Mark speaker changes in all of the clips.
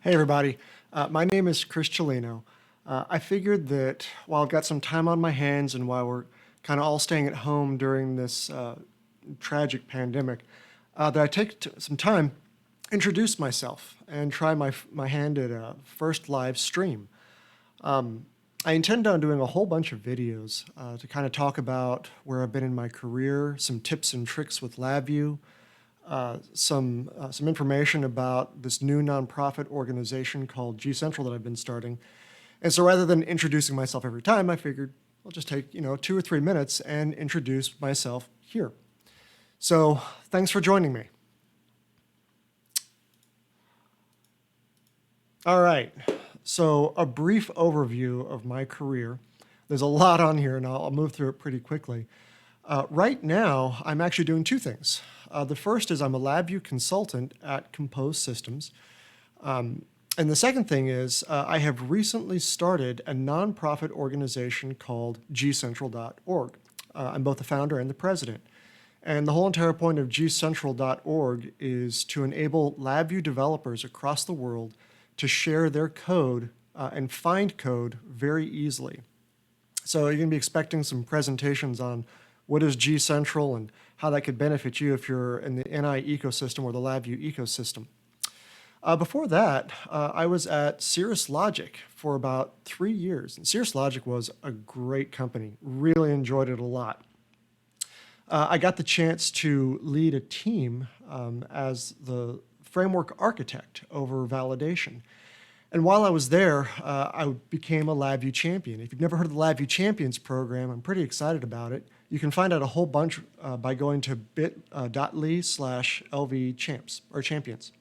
Speaker 1: Hey everybody, my name is Cilino. I figured that while I've got some time on my hands and while we're kind of all staying at home during this tragic pandemic, that I take some time, introduce myself, and try my hand at a first live stream. I intend on doing a whole bunch of videos to kind of talk about where I've been in my career, some tips and tricks with LabVIEW, some information about this new nonprofit organization called G Central that I've been starting. And so rather than introducing myself every time, I figured I'll just take 2 or 3 minutes and introduce myself here. So thanks for joining me. All right, so a brief overview of my career. There's a lot on here and I'll move through it pretty quickly. Right now, I'm actually doing two things. The first is I'm a LabVIEW consultant at Compose Systems. And the second thing is I have recently started a nonprofit organization called gcentral.org. I'm both the founder and the president. And the whole entire point of gcentral.org is to enable LabVIEW developers across the world to share their code and find code very easily. So you're going to be expecting some presentations on what is G Central and how that could benefit you if you're in the NI ecosystem or the LabVIEW ecosystem. Before that, I was at Cirrus Logic for about 3 years. And Cirrus Logic was a great company. Really enjoyed it a lot. I got the chance to lead a team as the framework architect over validation. And while I was there, I became a LabVIEW champion. If you've never heard of the LabVIEW Champions program, I'm pretty excited about it. You can find out a whole bunch by going to bit.ly/LV champs or champions.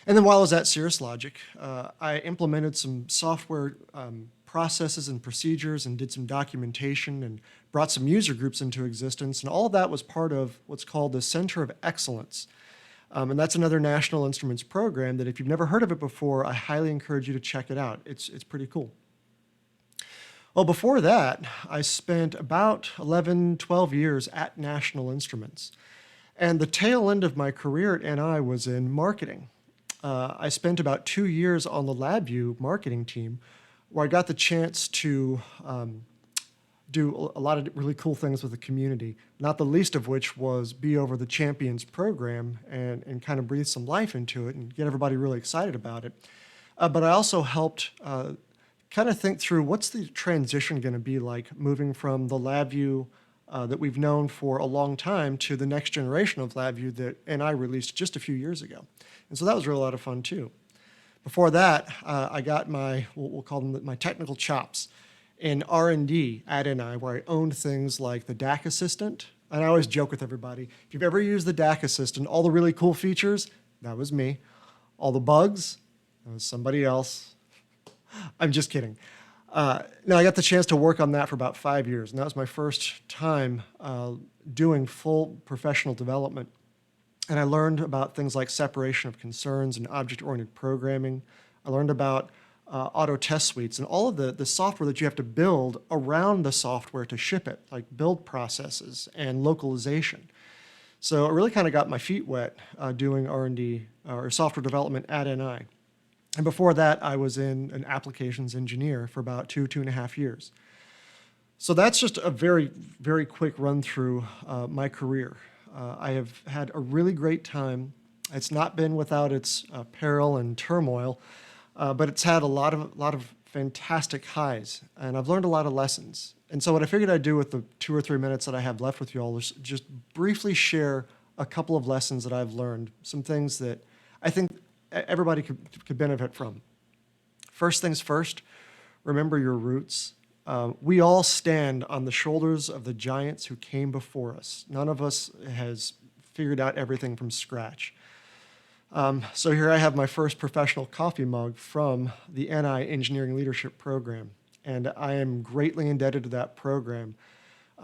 Speaker 1: And then while I was at Cirrus Logic, I implemented some software processes and procedures and did some documentation and brought some user groups into existence. And all of that was part of what's called the Center of Excellence. And that's another National Instruments program that if you've never heard of it before, I highly encourage you to check it out. It's pretty cool. Well, before that, I spent about 11, 12 years at National Instruments. And the tail end of my career at NI was in marketing. I spent about 2 years on the LabVIEW marketing team where I got the chance to do a lot of really cool things with the community, not the least of which was be over the Champions program and kind of breathe some life into it and get everybody really excited about it. But I also helped kind of think through what's the transition going to be like moving from the LabVIEW that we've known for a long time to the next generation of LabVIEW that NI released just a few years ago. And so that was really a lot of fun too. Before that, I got my, we'll call them my technical chops in R&D at NI, where I owned things like the DAC Assistant. And I always joke with everybody, if you've ever used the DAC Assistant, all the really cool features, that was me. All the bugs, that was somebody else. I'm just kidding. Now, I got the chance to work on that for about 5 years, and that was my first time doing full professional development. And I learned about things like separation of concerns and object-oriented programming. I learned about auto test suites and all of the software that you have to build around the software to ship it, like build processes and localization. So it really kind of got my feet wet doing R&D or software development at NI. And before that, I was an applications engineer for about 2.5 years. So that's just a very, very quick run through my career. I have had a really great time. It's not been without its peril and turmoil, but it's had a lot of fantastic highs, and I've learned a lot of lessons. And so what I figured I'd do with the 2 or 3 minutes that I have left with you all is just briefly share a couple of lessons that I've learned, some things that I think everybody could benefit from. First things first, remember your roots. We all stand on the shoulders of the giants who came before us. None of us has figured out everything from scratch. So here I have my first professional coffee mug from the NI Engineering Leadership Program, and I am greatly indebted to that program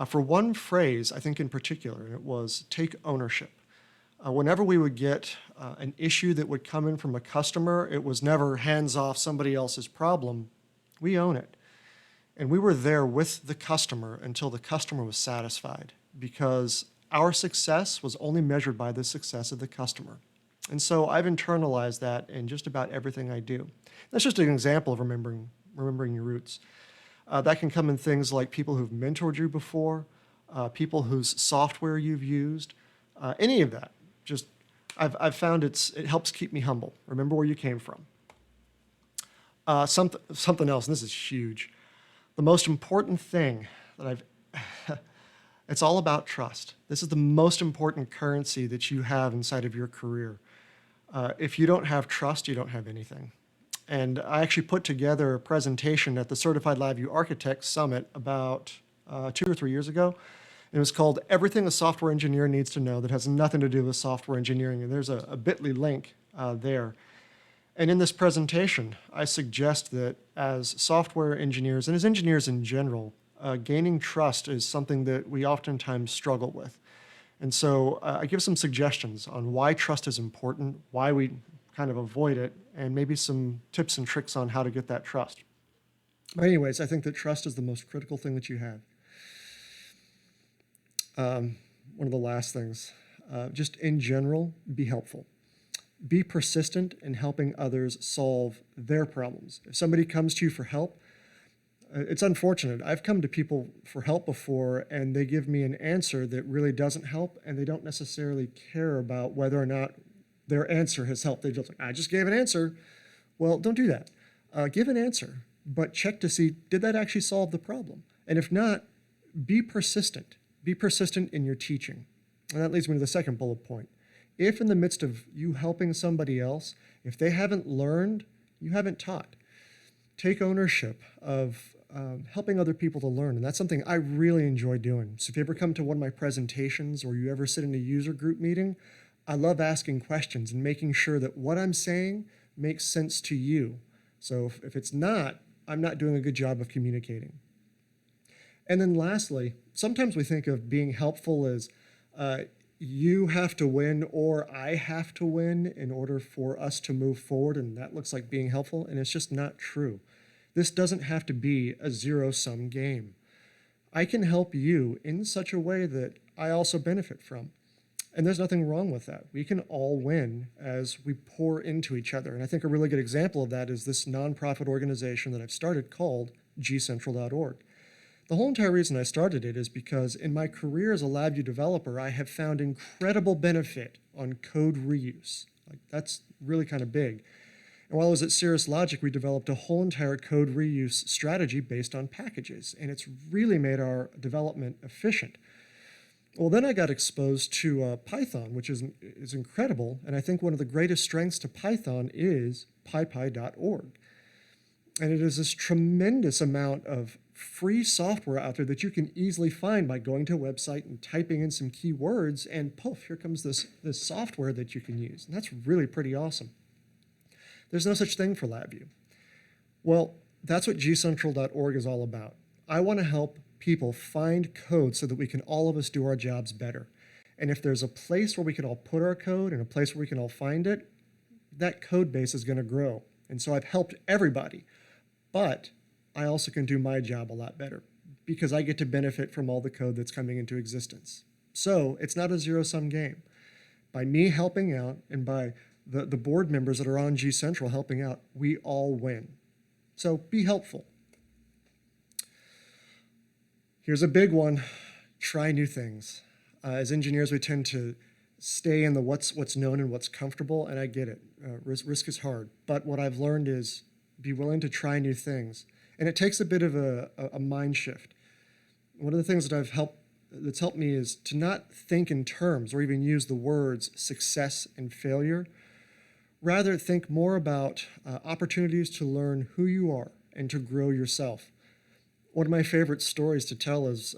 Speaker 1: for one phrase, I think in particular, and it was take ownership. Whenever we would get an issue that would come in from a customer, it was never hands off somebody else's problem. We own it. And we were there with the customer until the customer was satisfied, because our success was only measured by the success of the customer. And so I've internalized that in just about everything I do. That's just an example of remembering your roots. That can come in things like people who've mentored you before, people whose software you've used, any of that. Just I've found it helps keep me humble. Remember where you came from. Something else, and this is huge. The most important thing that it's all about trust. This is the most important currency that you have inside of your career. If you don't have trust, you don't have anything. And I actually put together a presentation at the Certified LabVIEW Architects Summit about 2 or 3 years ago. It was called Everything a Software Engineer Needs to Know That Has Nothing to Do with Software Engineering. And there's a bit.ly link there. And in this presentation, I suggest that as software engineers and as engineers in general, gaining trust is something that we oftentimes struggle with. And so I give some suggestions on why trust is important, why we kind of avoid it, and maybe some tips and tricks on how to get that trust. But anyways, I think that trust is the most critical thing that you have. One of the last things, just in general, be helpful. Be persistent in helping others solve their problems. If somebody comes to you for help, it's unfortunate. I've come to people for help before, and they give me an answer that really doesn't help, and they don't necessarily care about whether or not their answer has helped. They just like, I just gave an answer. Well, don't do that. Give an answer, but check to see, did that actually solve the problem? And if not, be persistent. Be persistent in your teaching. And that leads me to the second bullet point. If in the midst of you helping somebody else, if they haven't learned, you haven't taught. Take ownership of helping other people to learn, and that's something I really enjoy doing. So if you ever come to one of my presentations or you ever sit in a user group meeting, I love asking questions and making sure that what I'm saying makes sense to you. So if it's not, I'm not doing a good job of communicating. And then lastly, sometimes we think of being helpful as you have to win or I have to win in order for us to move forward, and that looks like being helpful, and it's just not true. This doesn't have to be a zero-sum game. I can help you in such a way that I also benefit from. And there's nothing wrong with that. We can all win as we pour into each other. And I think a really good example of that is this nonprofit organization that I've started called gcentral.org. The whole entire reason I started it is because in my career as a LabVIEW developer, I have found incredible benefit on code reuse. Like, that's really kind of big. And while I was at Cirrus Logic, we developed a whole entire code reuse strategy based on packages, and it's really made our development efficient. Well, then I got exposed to Python, which is incredible, and I think one of the greatest strengths to Python is pypy.org. And it is this tremendous amount of free software out there that you can easily find by going to a website and typing in some keywords, and poof, here comes this software that you can use. And that's really pretty awesome. There's no such thing for LabVIEW. Well, that's what gcentral.org is all about. I want to help people find code so that we can all of us do our jobs better. And if there's a place where we can all put our code and a place where we can all find it, that code base is going to grow. And so I've helped everybody, but I also can do my job a lot better because I get to benefit from all the code that's coming into existence. So it's not a zero-sum game. By me helping out and by the board members that are on G Central helping out, we all win. So be helpful. Here's a big one. Try new things. As engineers, we tend to stay in the what's known and what's comfortable, and I get it. Risk is hard. But what I've learned is be willing to try new things. And it takes a bit of a mind shift. One of the things that's helped me is to not think in terms or even use the words success and failure. Rather, think more about opportunities to learn who you are and to grow yourself. One of my favorite stories to tell is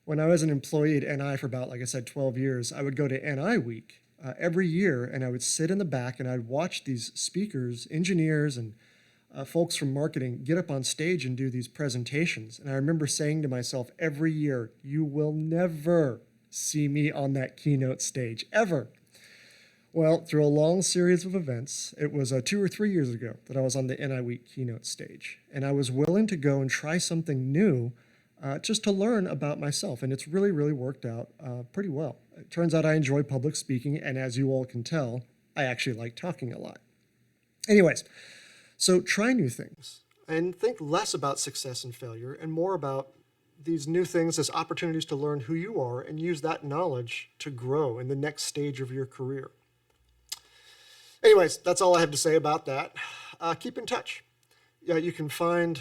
Speaker 1: when I was an employee at NI for about, like I said, 12 years, I would go to NI Week every year, and I would sit in the back and I'd watch these speakers, engineers, and folks from marketing get up on stage and do these presentations. And I remember saying to myself every year, you will never see me on that keynote stage, ever. Well, through a long series of events, it was 2 or 3 years ago that I was on the NI Week keynote stage. And I was willing to go and try something new just to learn about myself. And it's really, really worked out pretty well. It turns out I enjoy public speaking, and as you all can tell, I actually like talking a lot. Anyways, so try new things and think less about success and failure and more about these new things as opportunities to learn who you are and use that knowledge to grow in the next stage of your career. Anyways, that's all I have to say about that. Keep in touch. Yeah, you can find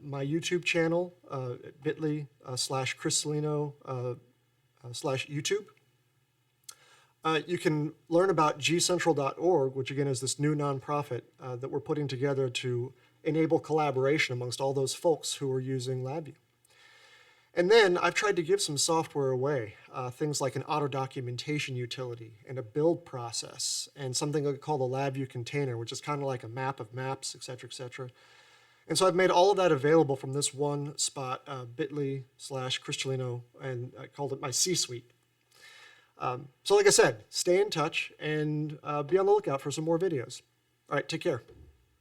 Speaker 1: my YouTube channel at bit.ly/Chris Cilino /YouTube. You can learn about gcentral.org, which again is this new nonprofit that we're putting together to enable collaboration amongst all those folks who are using LabVIEW. And then I've tried to give some software away, things like an auto documentation utility and a build process and something called a LabVIEW container, which is kind of like a map of maps, et cetera, et cetera. And so I've made all of that available from this one spot, bit.ly/Chris Cilino, and I called it my C-suite. So like I said, stay in touch and be on the lookout for some more videos. All right, take care.